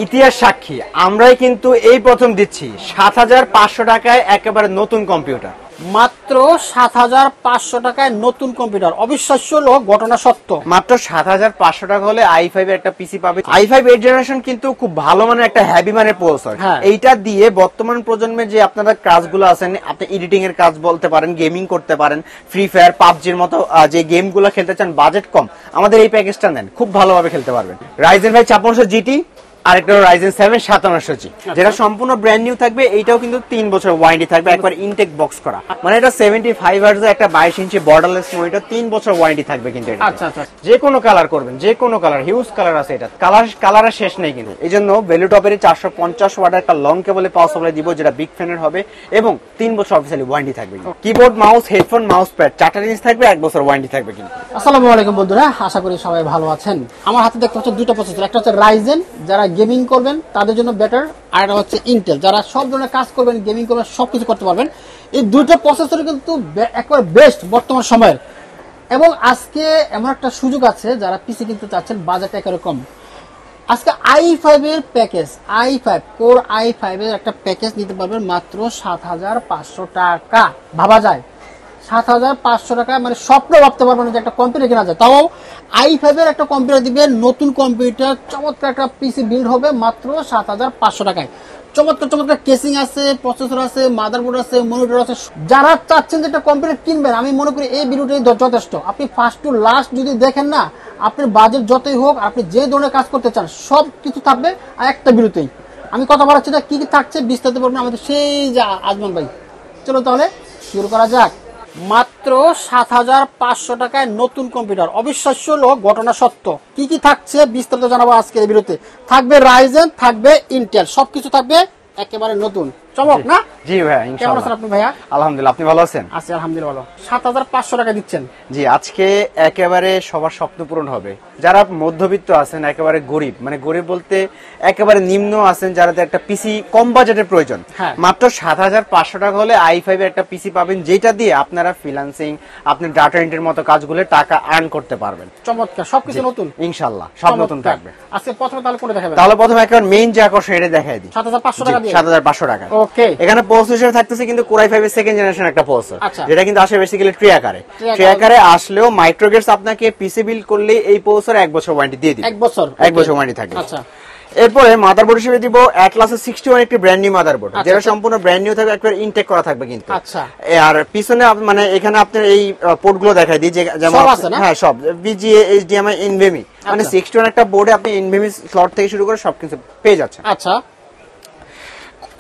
ইতিহাস সাক্ষী, আমরাই কিন্তু এই প্রথম দিচ্ছি ৭৫০০ টাকায় একেবারে নতুন কম্পিউটার। মাত্র ৭৫০০ টাকায় নতুন কম্পিউটার। অবিশ্বাস্য হলো, ঘটনা সত্য। মাত্র ৭৫০০ টাকা হলে i5 এর একটা পিসি পাবে। i5 8 জেনারেশন কিন্তু খুব ভালো মানের একটা হেভি মানের প্রসেসর। এইটা দিয়ে বর্তমান প্রজন্মের যে আপনারা কাজগুলো আছেন, আপনি এডিটিং এর কাজ বলতে পারেন, গেমিং করতে পারেন, ফ্রি ফায়ার, পাবজির মতো যে গেমগুলো খেলতে চান, বাজেট কম, আমাদের এই প্যাকেজটা নেন, খুব ভালোভাবে খেলতে পারবেন। Ryzen 5 5600 GT আর একটা Ryzen 7 5700G, যেটা সম্পূর্ণ ব্র্যান্ড নিউ থাকবে। এইটাও কিন্তু 3 বছর ওয়ারেন্টি থাকবে, একবার ইনটেক বক্স করা। মানে এটা 75 হার্টজ একটা 22 ইঞ্চি বর্ডারলেস মনিটর, 3 বছর ওয়ারেন্টি থাকবে কিন্তু এটা। আচ্ছা আচ্ছা, যে কোনো কালার করবেন, যে কোনো কালার, হিউজ কালার আছে এটা, কালারের শেষ নেই কিন্তু। এই জন্য ভ্যালু টপের 450 ওয়াটের একটা লং কেবলে পাওয়ার সাপ্লাই দিব, যেটা বিগ ফ্যানের হবে এবং 3 বছর অফিসিয়ালি ওয়ারেন্টি থাকবে। Keyboard, mouse, headphone, mouse pad 4টা জিনিস থাকবে, 1 বছর ওয়ারেন্টি থাকবে কিন্তু। আসসালামু আলাইকুম বন্ধুরা, আশা করি সবাই ভালো আছেন। আমার হাতে দেখতে পাচ্ছেন দুটো প্রসেসর, একটা হচ্ছে Ryzen, যারা গেমিং করবেন তাদের জন্য বেটার, আর একটা হচ্ছে ইন্টেল, যারা সব ধরনের কাজ করবেন, গেমিং করবেন, সবকিছু করতে পারবেন। এই দুটো প্রসেসর কিন্তু একেবারে বেস্ট বর্তমান সময়ের। এবং আজকে এমন একটা সুযোগ আছে, যারা পিসি কিনতে চাচ্ছেন, বাজেট একেবারে কম। আজকে i5 এর প্যাকেজ, i5 কোর i5 এর একটা প্যাকেজ নিতে পারবেন মাত্র ৭৫০০ টাকা। ভাবা যায় ৭৫০০ টাকা, মানে স্বপ্ন ভাবতে পারবেন যে একটা কম্পিউটার কেনা যায়। তাও i5 এর একটা কম্পিউটার দিবেন, নতুন কম্পিউটার, চমৎকার একটা পিসি বিল্ড হবে মাত্র ৭৫০০ টাকায়। চমৎকার চমৎকার কেসিং আছে, প্রসেসর আছে, মাদারবোর্ড আছে, মনিটর আছে। যারা চাচ্ছেন যে একটা কম্পিউটার কিনবেন, আমি মনে করি এই ভিডিওটাই যথেষ্ট। আপনি ফার্স্ট টু লাস্ট যদি দেখেন না, আপনার বাজেট যতই হোক, আপনি যে ধরনের কাজ করতে চান সব কিছু থাকবে আর একটা ভিডিওতেই। আমি কথা বলাচ্ছি না, কি কি থাকছে বিস্তারিত বলবেন আমাদের সেই যে আজমান ভাই। চলো তাহলে শুরু করা যাক। মাত্র ৭৫০০ টাকায় নতুন কম্পিউটার। অবিশ্বাস্য হলো, ঘটনা সত্য। কি কি থাকছে বিস্তারিত জানাবো আজকের ভিডিওতে। থাকবে Ryzen, থাকবে ইন্টেল, সবকিছু থাকবে একেবারে নতুন। চমক না? জি ভাইয়া, কেমন ইনশাআল্লাহ। আছেন আপনি ভাইয়া? আলহামদুলিল্লাহ, আপনি ভালো আছেন? আছি আলহামদুলিল্লাহ ভালো। ৭৫০০ টাকা দিচ্ছেন? জি, আজকে একেবারে সবার স্বপ্ন পূরণ হবে। যারা মধ্যবিত্ত আছেন, একেবারে গরিব, মানে গরিব বলতে একেবারে নিম্ন আছেন, যারা একটা পিসি কম বাজেটের প্রয়োজন, মাত্র ৭৫০০ টাকা হলে i5 এর একটা পিসি পাবেন, যেটা দিয়ে আপনারা ফ্রিল্যান্সিং, আপনার ডাটা এন্ট্রির মতো কাজগুলো টাকা আর্ন করতে পারবেন। চমৎকার, সবকিছু নতুন ইনশাআল্লাহ, সব নতুন থাকবে। আজকে প্রথমে তাহলে কোনটা দেখাবেন? তাহলে প্রথমে একবার মেইন যে আকর্ষণ এটা দেখাই দিই। ৭৫০০ টাকা দিয়ে? ৭৫০০ টাকা। ওকে। এখানে প্রসেসর থাকতেছে কিন্তু Core i5 এর সেকেন্ড জেনারেশন একটা প্রসেসর, যেটা কিন্তু আসে বেসিক্যালি ট্রি আকারে আসলেও মাইক্রোগেটস আপনাকে পিসি বিল্ড করলে এই প্রসেসর 1 বছর ওয়ারেন্টি দিয়ে দিবে। 1 বছর ওয়ারেন্টি থাকবে। আচ্ছা। এরপরে মাদারবোর্ড হিসেবে দিব Atlas 61, একটি ব্র্যান্ড নিউ মাদারবোর্ড, যেটা সম্পূর্ণ ব্র্যান্ড নিউ থাকবে, একবার ইনটেক করা থাকবে কিন্তু। আচ্ছা। আর পিছনে মানে এখানে আপনার এই পোর্টগুলো দেখাই দিই, যেমন হ্যাঁ সব VGA, HDMI, NVMe, মানে 61 একটা বোর্ডে আপনি NVMe স্লট থেকে শুরু করে সবকিছু পেয়ে যাচ্ছেন। আচ্ছা।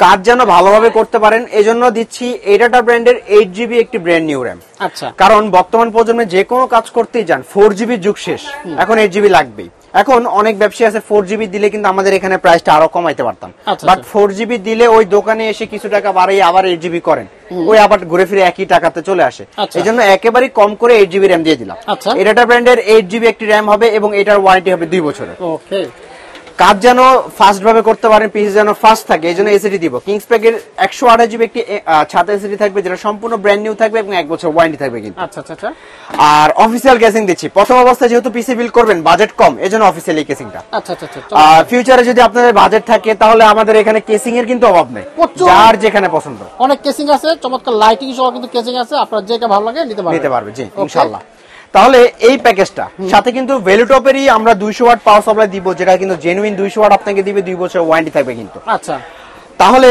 কাজ যেন ভালোভাবে করতে পারেন, এজন্য দিচ্ছি এডাটা ব্র্যান্ডের 8GB একটি ব্র্যান্ড নিউ র্যাম। আচ্ছা। কারণ বর্তমান প্রজন্মে যে কোনো কাজ করতেই যান, 4GB যুগ শেষ, এখন 8GB লাগবেই। এখন অনেক ব্যবসায়ী আছে 4GB দিলে কিন্তু আমাদের এখানে প্রাইসটা আরো কমাইতে পারতাম, বাট 4GB দিলে ওই দোকানে এসে কিছু টাকা বাড়িয়ে আবার 8GB করেন, ওই আবার ঘুরে ফিরে একই টাকাতে চলে আসে। এই জন্য একেবারে কম করে 8GB র্যাম দিয়ে দিলাম। এডাটা ব্র্যান্ডের 8GB একটি র্যাম হবে এবং এটার ওয়ারেন্টি হবে 2 বছরের। ওকে। কাজ যেন ফাস্ট ভাবে করতে পারেন, পিসি যেন ফাস্ট থাকে, এই জন্য এসএসডি দিব। কিংসপ্যাকের 128GB একটি ছাতা এসএসডি থাকবে, যেটা সম্পূর্ণ ব্র্যান্ড নিউ থাকবে এবং 1 বছর ওয়ারেন্টি থাকবে কিন্তু। আচ্ছা আচ্ছা। আর অফিসিয়াল কেসিং দিচ্ছি। প্রথম অবস্থায় যেহেতু পিসি বিল্ড করবেন, বাজেট কম, এজন্য অফিসিয়াল এই কেসিংটা। আচ্ছা আচ্ছা। ফিউচারে যদি আপনাদের বাজেট থাকে, তাহলে আমাদের এখানে কেসিং এর কিন্তু অভাব নেই, যার যেখানে পছন্দ। অনেক কেসিং আছে, চমৎকার লাইটিং সহ কিন্তু কেসিং আছে, আপনার যেটা ভালো লাগে নিতে পারবে। জি ইনশাআল্লাহ। তাহলে এই প্যাকেজটা সাথে কিন্তু ভ্যালু টপেরই আমরা 200 ওয়াট পাওয়ার সাপ্লাই দিব, যেটা কিন্তু জেনুইন 200 ওয়াট আপনাকে দিবে, 2 বছর ওয়ারেন্টি থাকবে কিন্তু। আচ্ছা। তাহলে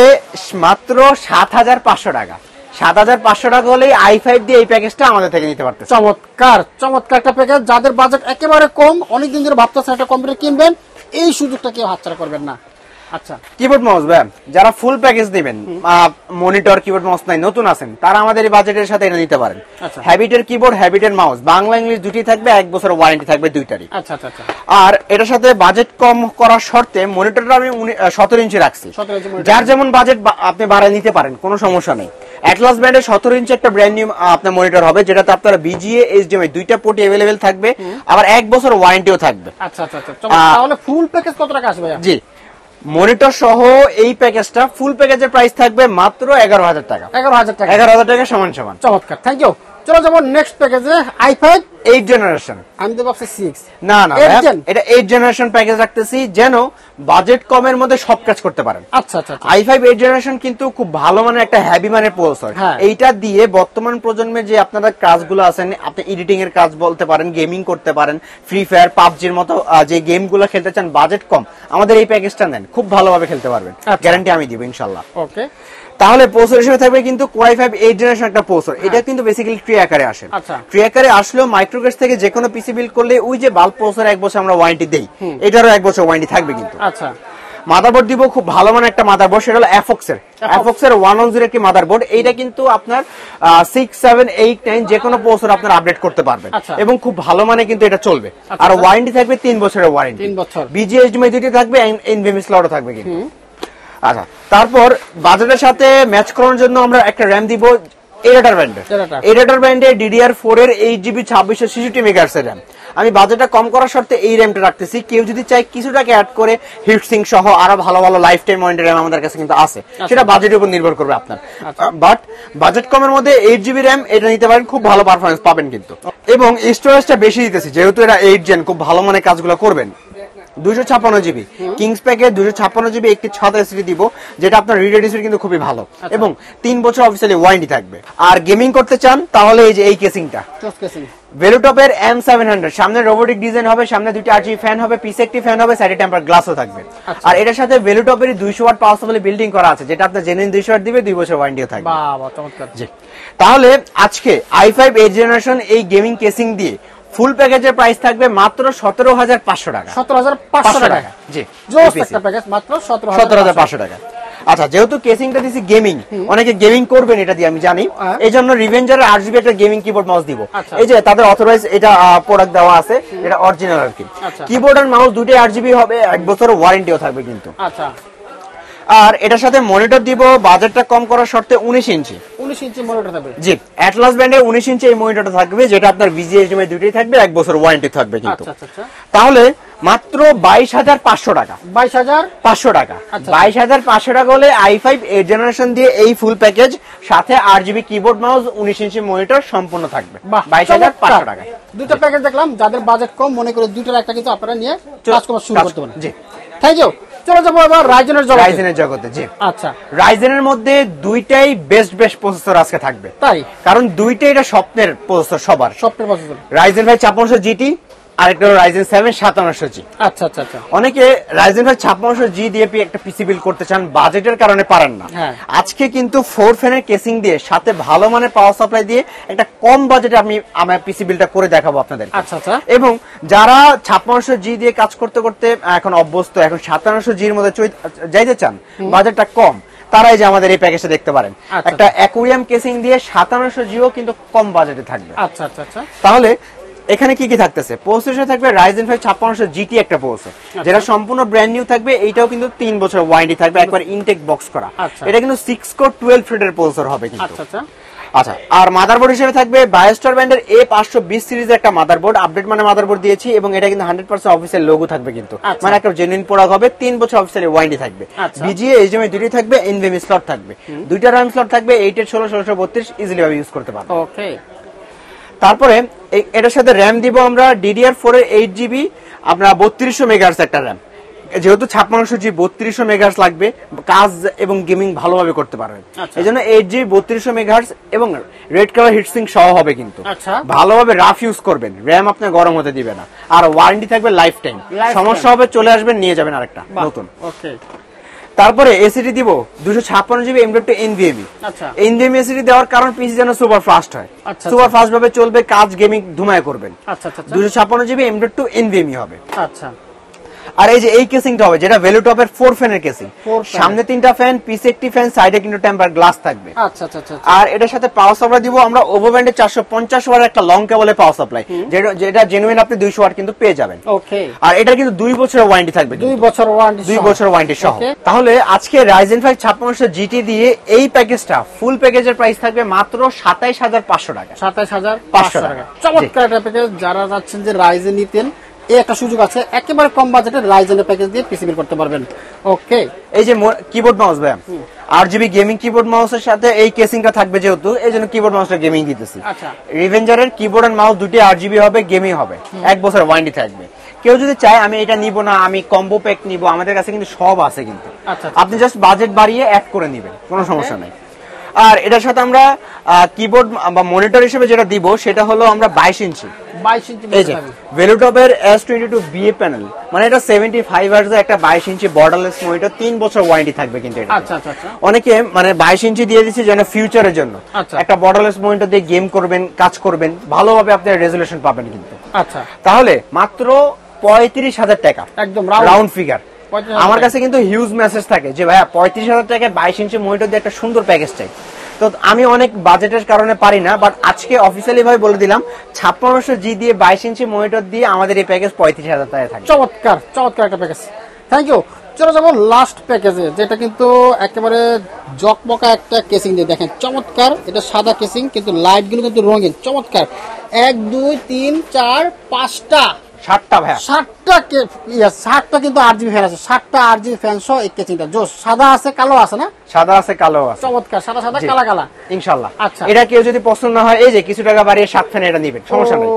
মাত্র ৭৫০০ টাকা, ৭৫০০ টাকা হলে i5 দিয়ে এই প্যাকেজটা আমাদের থেকে নিতে পারতেন। চমৎকার চমৎকার একটা প্যাকেজ। যাদের বাজেট একেবারে কম, অনেকদিন ধরে ভাবতেছেন একটা কম্পিউটার কিনবেন, এই সুযোগটা কেউ হাতছাড়া করবেন না। আচ্ছা। কিবোর্ড মাউস ভাই, যারা ফুল প্যাকেজ দিবেন, মনিটর, কিবোর্ড মাউস নাই, নতুন আছেন, তারা আমাদের এই বাজেটের সাথে এটা নিতে পারেন। হ্যাবিটের কিবোর্ড, হ্যাবিটের মাউস, বাংলা ইংলিশ দুটি থাকবে, 1 বছর ওয়ারেন্টি থাকবে দুইটারই। আচ্ছা আচ্ছা। আর এটার সাথে বাজেট কম করার শর্তে মনিটরটা আমি 17 ইঞ্চি রাখছি, যার যেমন বাজেট আপনি বাড়ায় নিতে পারেন, কোনো সমস্যা নেই। Atlas ব্র্যান্ডের 17 ইঞ্চি একটা ব্র্যান্ড নিউ আপনার মনিটর হবে, যেটাতে আপনার VGA, HDMI দুইটা পোর্টই अवेलेबल থাকবে, আবার 1 বছর ওয়ারেন্টিও থাকবে। আচ্ছা আচ্ছা। তাহলে ফুল প্যাকেজ কত টাকা আসবে? জি, মনিটর সহ এই প্যাকেজটা ফুল প্যাকেজের প্রাইস থাকবে মাত্র 11,000 টাকা। 11,000 টাকা। 11,000 টাকা সমান। চমৎকার, থ্যাংক ইউ। চলো যাবো নেক্সট প্যাকেজে i5 8 জেনারেশন। আমি তো ভাবছি 6 না না এটা 8 জেনারেশন প্যাকেজ রাখতেছি, যেন বাজেট কমের মধ্যে সব কাজ করতে পারেন। আচ্ছা আচ্ছা। i5 8 জেনারেশন কিন্তু খুব ভালো মানের একটা হেভি মানের প্রসেসর। এইটা দিয়ে বর্তমান প্রজন্মে যে আপনারা কাজগুলো আছেন, আপনি এডিটিং এর কাজ বলতে পারেন, গেমিং করতে পারেন, ফ্রি ফায়ার পাবজির মতো যে গেমগুলো খেলতে চান, বাজেট কম, আমাদের এই প্যাকেজটা নেন, খুব ভালোভাবে খেলতে পারবেন, গ্যারান্টি আমি দিব ইনশাআল্লাহ। ওকে। তাহলে প্রসেসর হিসেবে থাকবে কিন্তু Core i5 8 জেনারেশন একটা প্রসেসর। এটা কিন্তু বেসিক্যালি ট্রি আকারে আসে। ট্রি আকারে আসলেও মাইক্রোগেটস থেকে যে কোনো পিসি বিল্ড করলে ওই যে বাল্ব প্রসেসর 1 বছর আমরা ওয়ারেন্টি দেই, এটারও 1 বছর ওয়ারেন্টি থাকবে কিন্তু। আচ্ছা। মাদারবোর্ড দিব খুব ভালো মানের একটা মাদারবোর্ড, সেটা হলো FOX এর 110 একটি মাদারবোর্ড। এইটা কিন্তু আপনার 6 7 8 9 যে কোনো প্রসেসর আপনারা আপডেট করতে পারবেন এবং খুব ভালো মানে কিন্তু এটা চলবে। আর ওয়ারেন্টি থাকবে 3 বছরের ওয়ারেন্টি, 3 বছর। BGA HDMI দুটি থাকবে, NVMe স্লটও থাকবে কিন্তু। আচ্ছা, তারপর বাজেটের সাথে ম্যাচ করার জন্য আমরা একটা র‍্যাম দিব এডাটার ব্র্যান্ডে DDR4 এর 8GB 2666 মেগাহার্টজ এর র‍্যাম। আমি বাজেটটা কম করার শর্তে এই র‍্যামটা রাখতেছি। কেউ যদি চায় কিছু টাকা অ্যাড করে হিটসিঙ্ক সহ আরো ভালো ভালো লাইফ টাইম ওয়ারেন্টি র‍্যাম আমাদের কাছে কিন্তু আছে, সেটা বাজেটের উপর নির্ভর করবে আপনার। বাট বাজেট কমের মধ্যে 8GB র‍্যাম এটা নিতে পারেন, খুব ভালো পারফরম্যান্স পাবেন কিন্তু। এবং স্টোরেজটা বেশি দিতেছি, যেহেতু এটা 8 জেন, খুব ভালো মানে কাজগুলো করবেন। 256GB কিংস প্যাকে 256GB একটি 6 এসএসডি দিব, যেটা আপনার রিড এডিসির কিন্তু খুবই ভালো এবং 3 বছর অফিসিয়ালি ওয়ারেন্টি থাকবে। আর গেমিং করতে চান তাহলে এই যে এই কেসিংটা ভেলুটপের M700, সামনে রোবোটিক ডিজাইন হবে, সামনে দুটি RGB ফ্যান হবে, পিছে একটি ফ্যান হবে, সাইডে টেম্পার গ্লাসও থাকবে। আর এটার সাথে ভেলুটপের 200 ওয়াট পাওয়ার সাপ্লাই বিল্ডিং করা আছে, যেটা আপনার জেনুইন 200 ওয়াট দিবে, 2 বছর ওয়ারেন্টিও থাকবে। বাহ বাহ, চমৎকার। জি, তাহলে আজকে i5 8 জেনারেশন এই গেমিং কেসিং দিয়ে ফুল প্যাকেজের প্রাইস থাকবে মাত্র 17,500 টাকা। 17,500 টাকা। জি, জোস একটা প্যাকেজ, মাত্র 17,500 টাকা। আচ্ছা, যেহেতু কেসিংটা দিছি গেমিং, অনেকে গেমিং করবেন এটা দিয়ে আমি জানি, এই জন্য রিভেঞ্জারের 8GB একটা গেমিং কিবোর্ড মাউস দিব। এই যে তাদের অথরাইজ এটা প্রোডাক্ট দেওয়া আছে, এটা অরিজিনাল আর কি। কিবোর্ড আর মাউস দুটোই 8GB হবে, 1 বছর ওয়ারেন্টিও থাকবে কিন্তু। আচ্ছা। আর এটার সাথে মনিটর দিব বাজেটটা কম করার শর্তে 19 ইঞ্চি মনিটর থাকবে। জি, অ্যাটলাস ব্র্যান্ডের 19 ইঞ্চি এই মনিটরটা থাকবে, যেটা আপনার VGA HDMI দুটোই থাকবে, 1 বছর ওয়ারেন্টি থাকবে কিন্তু। তাহলে মাত্র 22,500 টাকা। 22,500 টাকা। 22,500 টাকা হলে i5 8 জেনারেশন দিয়ে এই ফুল প্যাকেজ, সাথে 8GB keyboard mouse, 19 inch monitor সম্পূর্ণ থাকবে। 22,500 টাকা। দুটো প্যাকেজ দেখলাম, যাদের বাজেট কম মনে করে দুটোর একটা কিন্তু আপনারা নিয়ে কাজ করা শুরু করতে পারেন। জি, থ্যাংক ইউ। চলো যাবো এবার রাইজেনের জগতে। জি, আচ্ছা। রাইজেনের মধ্যে দুইটাই বেস্ট প্রসেসর আজকে থাকবে, তাই কারণ দুইটাই এটা স্বপ্নের প্রসেসর, সবার স্বপ্নের প্রসেসর। Ryzen 5 5600 GT আর একটা Ryzen 7 5700G। আচ্ছা আচ্ছা আচ্ছা। অনেকে Ryzen 5 5600G দিয়ে একটা পিসি বিল্ড করতে চান, বাজেটের কারণে পারেন না। আজকে কিন্তু 4 ফ্যানের কেসিং দিয়ে, সাথে ভালো মানের পাওয়ার সাপ্লাই দিয়ে একটা কম বাজেটে আমি আমার পিসি বিল্ডটা করে দেখাবো আপনাদের। আচ্ছা আচ্ছা। এবং যারা 5600G দিয়ে কাজ করতে করতে এখন অভ্যস্ত, এখন 5700G এর মধ্যে যাইতে চান, বাজেটটা কম, তারাই যে আমাদের এই প্যাকেজটা দেখতে পারেন। একটা অ্যাকুয়ারিয়াম কেসিং দিয়ে 5700Gও কিন্তু কম বাজেটে থাকবে। আচ্ছা আচ্ছা আচ্ছা। তাহলে এখানে কি কি থাকতেছে? প্রসেসর থাকবে Ryzen 5 5600 GT একটা প্রসেসর, যেটা সম্পূর্ণ ব্র্যান্ড নিউ থাকবে। এইটাও কিন্তু 3 বছর ওয়ারেন্টি থাকবে, একবার ইনটেক বক্স করা। এটা কিন্তু 6 কোর 12 থ্রেডের প্রসেসর হবে কিন্তু। আচ্ছা আচ্ছা। আচ্ছা, আর মাদারবোর্ড হিসেবে থাকবে বায়োস্টার ব্র্যান্ডের A520 সিরিজের একটা মাদারবোর্ড, আপডেট মানে মাদারবোর্ড দিয়েছি, এবং এটা কিন্তু 100% অফিসিয়াল লোগো থাকবে কিন্তু, মানে একটা জেনুইন প্রোডাক্ট হবে। 3 বছর অফিসিয়ালি ওয়ারেন্টি থাকবে। VGA HDMI দুটোই থাকবে, NVMe স্লট থাকবে, দুইটা RAM স্লট থাকবে, 8 এর 16 1632 ইজিলি ভাবে ইউজ করতে পারবে। ওকে। তারপরে এটার সাথে র‍্যাম দিব আমরা DDR4 এর 8GB, আপনার 3200 মেগাহার্টজ একটা র‍্যাম। যেহেতু 5600G 3200 মেগাহার্টজ লাগবে, কাজ এবং গেমিং ভালোভাবে করতে পারবেন। এইজন্য 8GB 3200 মেগাহার্টজ এবং রেড কালার হিটসিঙ্ক সহ হবে কিন্তু। ভালোভাবে রাফ ইউজ করবেন, র‍্যাম আপনি গরম হতে দিবে না, আর ওয়ারেন্টি থাকবে লাইফ টাইম। সমস্যা হবে চলে আসবেন, নিয়ে যাবেন আরেকটা নতুন। ওকে। তারপরে এসিডি দিব 256GB M.2 NVMe। আচ্ছা। NVMe এসিডি দেওয়ার কারণ পিসি যেন সুপার ফাস্ট হয়, সুপার ফাস্ট ভাবে চলবে, কাজ গেমিং ধুমায় করবেন। আচ্ছা আচ্ছা। 256GB M.2 NVMe হবে। আচ্ছা। আর এই যে এই কেসিংটা হবে, যেটা ভেলুটপের 4 ফ্যানের কেসিং, সামনে 3টা ফ্যান, পিছে একটি ফ্যান, সাইডে কিন্তু টেম্পার গ্লাস থাকবে। আচ্ছা আচ্ছা আচ্ছা। আর এটার সাথে পাওয়ার সাপ্লাই দিব আমরা ওভো ব্যান্ডের 450 ওয়াটের একটা লং কেবলের পাওয়ার সাপ্লাই, যেটা জেনুইন আপনি 200 ওয়াট কিন্তু পেয়ে যাবেন। ওকে। আর এটা কিন্তু 2 বছরের ওয়ারেন্টি থাকবে, 2 বছর ওয়ারেন্টি, 2 বছর ওয়ারেন্টি সহ। তাহলে আজকে Ryzen 5 5600 GT দিয়ে এই প্যাকেজটা, ফুল প্যাকেজের প্রাইস থাকবে মাত্র 27500 টাকা। 27500 টাকা। চমৎকার একটা প্যাকেজ। যারা যাচ্ছেন যে রাইজেন নিতেন, এই একটা সুযোগ আছে, একেবারে কম বাজেটে রাইজেনের প্যাকেজ দিয়ে পিসি বিল করতে পারবেন। ওকে, এই যে কিবোর্ড মাউস ভাই, RGB গেমিং কিবোর্ড মাউসের সাথে এই কেসিংটা থাকবে, যেহেতু এই জন্য কিবোর্ড মাউসটা গেমিং দিতেছি। আচ্ছা, রিভেঞ্জারের কিবোর্ড এন্ড মাউস দুটি RGB হবে, গেমিং হবে, 1 বছর ওয়ারেন্টি থাকবে। কেউ যদি চায় আমি এটা নিব না, আমি কম্বো প্যাক নিব, আমাদের কাছে কিন্তু সব আছে কিন্তু। আপনি জাস্ট বাজেট বাড়িয়ে অ্যাড করে নেবেন, কোনো সমস্যা নাই। আর এটার সাথে আমরা কিবোর্ড বা মনিটর হিসেবে যেটা দিব সেটা হলো আমরা 22 ইঞ্চি ভেলুটপের S22 BA প্যানেল, মানে এটা 75 হার্টজ একটা 22 ইঞ্চি বর্ডারলেস মনিটর, 3 বছর ওয়ারেন্টি থাকবে কিন্তু এটা। আচ্ছা আচ্ছা আচ্ছা, অনেকে মানে 22 ইঞ্চি দিয়ে দিচ্ছে যেন ফিউচারের জন্য একটা বর্ডারলেস মনিটর দিয়ে গেম করবেন, কাজ করবেন, ভালোভাবে আপনি রেজুলেশন পাবেন কিন্তু। আচ্ছা, তাহলে মাত্র 35,000 টাকা, একদম রাউন্ড ফিগার। আমার কাছে কিন্তু হিউজ মেসেজ থাকে যে ভাইয়া 35,000 টাকায় 22 ইঞ্চি মনিটর দিয়ে একটা সুন্দর প্যাকেজ চাই। তো আমি অনেক বাজেটের কারণে পারি না, বাট আজকে অফিসিয়ালি ভাবে বলে দিলাম 5600G দিয়ে 22 ইঞ্চি মনিটর দিয়ে আমাদের এই প্যাকেজ 35,000 টাকায় থাকে। চমৎকার চমৎকার একটা প্যাকেজ, থ্যাংক ইউ। চলে যাবো লাস্ট প্যাকেজে, যেটা কিন্তু একেবারে জকমকা একটা কেসিং দিয়ে, দেখেন চমৎকার, এটা সাদা কেসিং কিন্তু লাইট গুলো কিন্তু রঙিন, চমৎকার। 1 2 3 4 5টা 7টা ভাইয়া, 7টা কিন্তু RGB ফ্যান আছে, 7টা RGB ফ্যান সহ এই কেসিংটা জোস। সাদা আছে, কালো আছে না? সাদা আছে, কালো আছে, চমৎকার, সাদা সাদা কালা কালা ইনশাআল্লাহ। আচ্ছা, এটা কেউ যদি পছন্দ না হয় এই যে কিছু টাকা বাড়িয়ে 7 ফ্যান এটা নেবেন, সমস্যা নেই,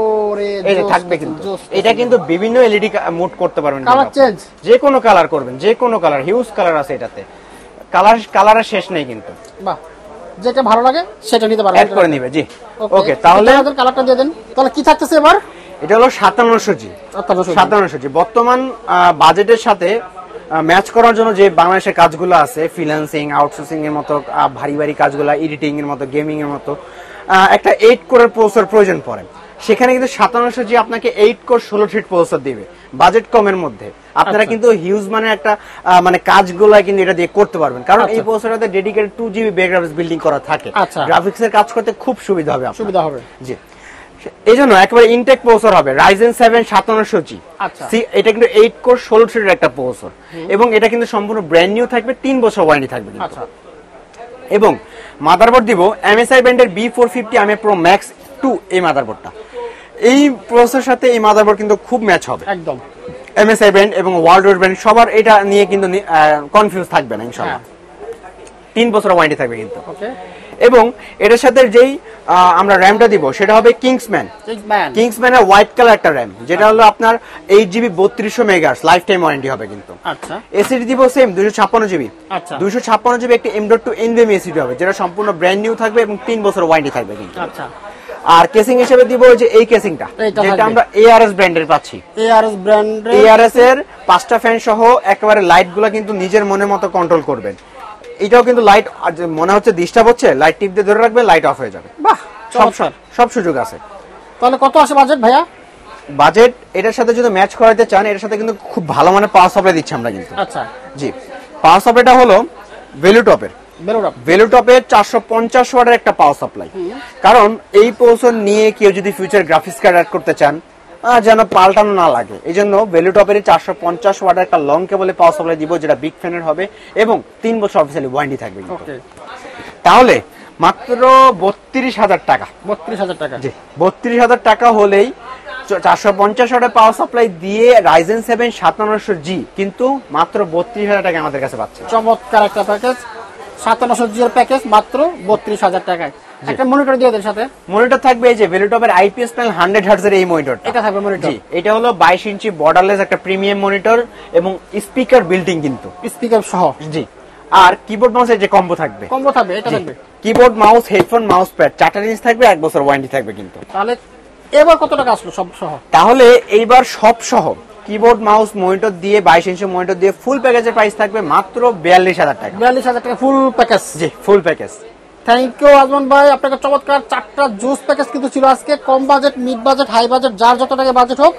এই যে থাকবে কিন্তু। এটা কিন্তু বিভিন্ন LED মোড করতে পারবেন, কালার চেঞ্জ, যে কোনো কালার করবেন, যে কোনো কালার, হিউজ কালার আছে এটাতে, কালারের শেষ নেই কিন্তু। বাহ, যেটা ভালো লাগে সেটা নিতে পারবেন, অ্যাড করে নিবে। জি ওকে, তাহলে কালারটা দিয়ে দেন। তাহলে কি থাকতেছে এবার? এটা হলো 5700G। বর্তমান বাজেটের সাথে ম্যাচ করার জন্য যে বাংলাদেশের কাজগুলো আছে, ফ্রিল্যান্সিং, আউটসোর্সিং এর মতো ভারী ভারী কাজগুলো, এডিটিং এর মতো, গেমিং এর মতো একটা 8 কোরের প্রসেসর প্রয়োজন পড়ে, সেখানে কিন্তু 5700G আপনাকে 8 কোর 16 থ্রেড প্রসেসর দিবে বাজেট কমের মধ্যে। আপনারা কিন্তু হিউজ মানে একটা মানে কাজগুলো কিন্তু এটা দিয়ে করতে পারবেন, কারণ এই প্রসেসরটাতে ডেডিকেটেড 2GB ব্যাকগ্রাউন্ড বিল্ডিং করা থাকে, গ্রাফিক্স এর কাজ করতে খুব সুবিধা হবে। জি, এই জন্য একেবারে ইনটেক প্রসেসর হবে, Ryzen 7 5700G। এটা কিন্তু 8 কোর 16 থ্রেডের একটা প্রসেসর, এবং এটা কিন্তু সম্পূর্ণ ব্র্যান্ড নিউ থাকবে, 3 বছর ওয়ারেন্টি থাকবে। এবং মাদারবোর্ড দিব MSI ব্র্যান্ডের B450 AMA Pro Max 2। এই মাদারবোর্ডটা, এই প্রসেসরের সাথে এই মাদারবোর্ড কিন্তু খুব ম্যাচ হবে একদম। MSI ব্র্যান্ড এবং ওয়ার্ল্ড ব্র্যান্ড সবার এটা নিয়ে কিন্তু কনফিউজ থাকবে না ইনশাআল্লাহ, 3 বছর ওয়ারেন্টি থাকবে কিন্তু। এবং এটার সাথে যেই আমরা র্যামটা দিব সেটা হবে কিংসম্যানের হোয়াইট কালার একটা র্যাম, যেটা হলো আপনার 8GB 3200 megahertz life time warranty হবে কিন্তু। আচ্ছা, এসিডি দিব সেম 256GB। আচ্ছা, 256GB একটা M.2 NVMe এসিডি হবে, যেটা সম্পূর্ণ ব্র্যান্ড নিউ থাকবে এবং 3 বছর ওয়ারেন্টি থাকবে কিন্তু। আচ্ছা, আর কেসিং হিসেবে দিব যে এই কেসিংটা, যেটা আমরা ARS ব্র্যান্ডের পাচ্ছি। ARS এর 5টা ফ্যান সহ একেবারে লাইটগুলো কিন্তু নিজের মনের মতো কন্ট্রোল করবেন। এটাও কিন্তু লাইট মনে হচ্ছে ডিস্টার্ব হচ্ছে, লাইট টিপ দিয়ে ধরে রাখবে, লাইট অফ হয়ে যাবে। বাহ, সব সুযোগ আছে। তাহলে কত আসে বাজেট ভাইয়া? বাজেট এটার সাথে যদি ম্যাচ করাতে চান, এটার সাথে কিন্তু খুব ভালো মানের পাওয়ার সাপ্লাই দিচ্ছি আমরা কিন্তু। আচ্ছা, জি, পাওয়ার সাপ্লাইটা হলো ভেলুটপের 450 ওয়াটের একটা পাওয়ার সাপ্লাই, কারণ এই প্রসেসর নিয়ে কেউ যদি ফিউচার গ্রাফিক্স কার্ড অ্যাড করতে চান যেন পাল্টানো না লাগে, এই জন্য ভেলুটপের 450 ওয়াটের একটা লং কেবলে পাওয়ার সাপ্লাই দিব, যেটা বিগ ফ্যানের হবে এবং 3 বছর অফিসিয়ালি ওয়ারেন্টি থাকবে। তাহলে মাত্র 32,000 টাকা, 32,000 টাকা হলেই 450 ওয়াটের পাওয়ার সাপ্লাই দিয়ে Ryzen 7 5700G কিন্তু মাত্র 32,000 টাকা আমাদের কাছে পাচ্ছে। চমৎকার একটা প্যাকেজ, 5700G এর প্যাকেজ মাত্র 32,000 টাকায়। একটা মনিটর দিয়ে দেন সাথে। মনিটর থাকবে এই যে ভেলুটপের IPS প্যানেল 100 হার্টজ এর এই মনিটরটা। এটা থাকবে মনিটর। জি, এটা হলো 22 ইঞ্চি বর্ডারলেস একটা প্রিমিয়াম মনিটর এবং স্পিকার বিল্ডিং কিন্তু, স্পিকার সহ। জি, আর কিবোর্ড মাউসের যে কম্বো থাকবে, এটা থাকবে, keyboard mouse headphone mouse pad 4টা জিনিস থাকবে, 1 বছর ওয়ারেন্টি থাকবে কিন্তু। তাহলে এবার কত টাকা আসলো সব সহ? তাহলে এইবার সব সহ কিবোর্ড মাউস মনিটর দিয়ে 22 ইঞ্চি মনিটর দিয়ে ফুল প্যাকেজের প্রাইস থাকবে মাত্র 42,000 টাকা। 42,000 টাকা ফুল প্যাকেজ। জি, full package. Thank you Ajman ভাই, আপনাকে চমৎকার 4টা জুস প্যাকেজ কিন্তু ছিল আজকে। কম budget, mid budget, high budget, যার যত টাকা বাজেট হোক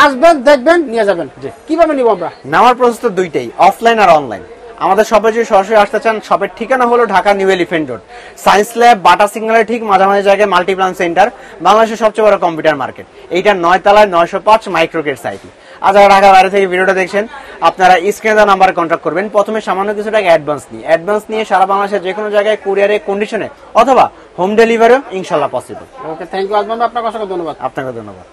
আসবেন, দেখবেন, নিয়ে যাবেন। কিভাবে নিব আমরা? নেওয়ার প্রসেস তো দুইটাই, অফলাইন আর অনলাইন। আমাদের শপে যদি সরাসরি আসতে চান, শপের ঠিকানা হলো Dhaka new elephant road, science lab, Bata সিগন্যালের ঠিক মাঝামাঝি জায়গায় মাল্টিপ্লান সেন্টার, বাংলাদেশের সবচেয়ে বড় কম্পিউটার মার্কেট। এইটা 9 তলায় 905 মাইক্রোকেট সাইটি। আর যারা ঢাকা বাইরে থেকে ভিডিওটা দেখছেন, আপনারা স্ক্রিনে দেওয়া নাম্বারে কন্ট্যাক্ট করবেন। প্রথমে সামান্য কিছু টাকা অ্যাডভান্স নিয়ে সারা বাংলাদেশের যে কোনো জায়গায় কুরিয়ারে কন্ডিশনে অথবা হোম ডেলিভারিও ইনশাআল্লাহ possible. Okay, thank you Ajman ভাই, আপনাকে অসংখ্য ধন্যবাদ। আপনাকে ধন্যবাদ।